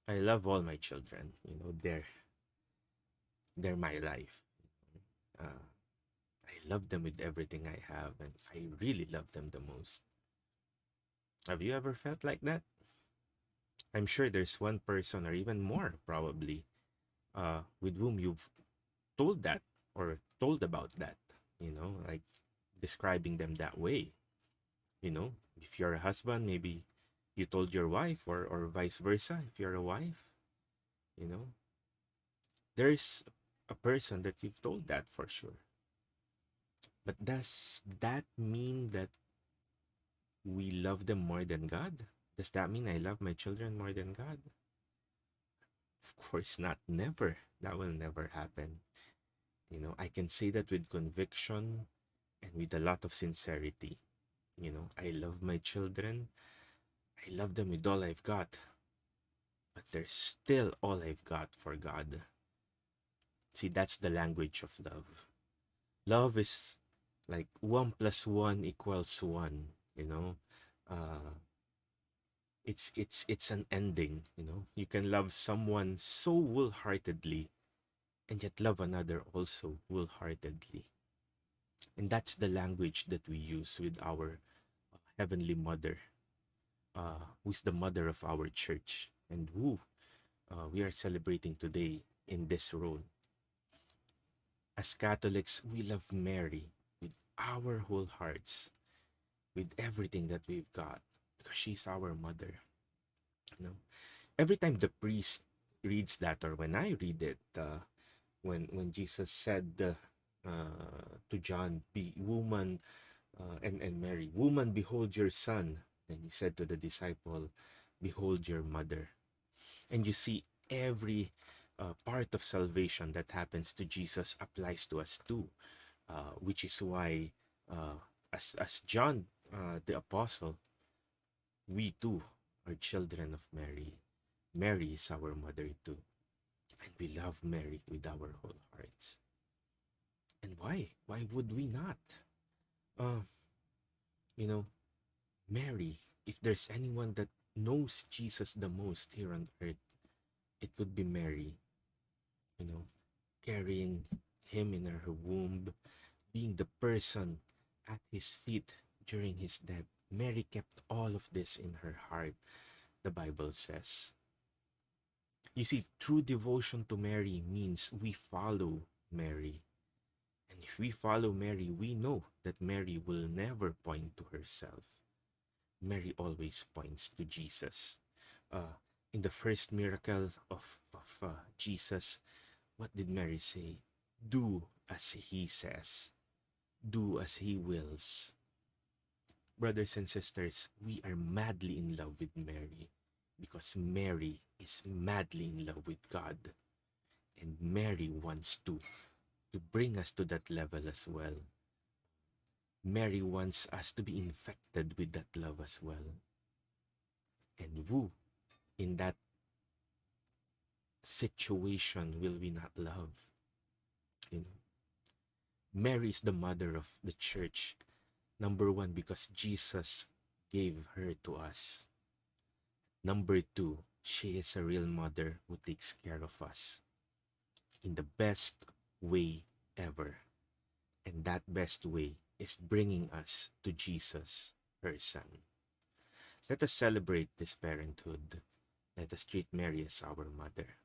I love all my children. They're my life. Uh, I love them with everything I have, and I really love them the most. Have you ever felt like that? I'm sure there's one person or even more probably with whom you've told that or told about that, like describing them that way. If you're a husband, maybe you told your wife, or vice versa, if you're a wife, you know, there's a person that you've told that for sure. But does that mean that we love them more than God? Does that mean I love my children more than God? Of course not. Never. That will never happen. I can say that with conviction and with a lot of sincerity. I love my children. I love them with all I've got. But they're still all I've got for God. See, that's the language of love. Love is like 1 plus 1 equals 1, you know. Uh, it's an ending. You can love someone so wholeheartedly and yet love another also wholeheartedly. And that's the language that we use with our Heavenly Mother, who is the mother of our church and who we are celebrating today in this role. As Catholics, we love Mary with our whole hearts, with everything that we've got, because she's our mother. You know, every time the priest reads that, or when I read it, when Jesus said to John, "Be woman," and Mary, "Woman, behold your son." Then he said to the disciple, "Behold your mother." And you see, every part of salvation that happens to Jesus applies to us too, which is why, uh, as John the apostle, we too are children of Mary. Mary is our mother too, and we love Mary with our whole hearts. And why? Why would we not? Uh, you know, Mary, if there's anyone that knows Jesus the most here on earth, it would be Mary. You know, carrying him in her womb, being the person at his feet during his death. Mary kept all of this in her heart, the Bible says. You see, true devotion to Mary means we follow Mary. And if we follow Mary, we know that Mary will never point to herself. Mary always points to Jesus. Uh, in the first miracle of Jesus, what did Mary say? Do as he says, do as he wills. Brothers and sisters, we are madly in love with Mary because Mary is madly in love with God. And Mary wants to bring us to that level as well. Mary wants us to be infected with that love as well. And who in that situation will we not love? You know, Mary is the mother of the church. Number one, because Jesus gave her to us. Number two, she is a real mother who takes care of us in the best way ever. And that best way is bringing us to Jesus, her son. Let us celebrate this parenthood. Let us treat Mary as our mother.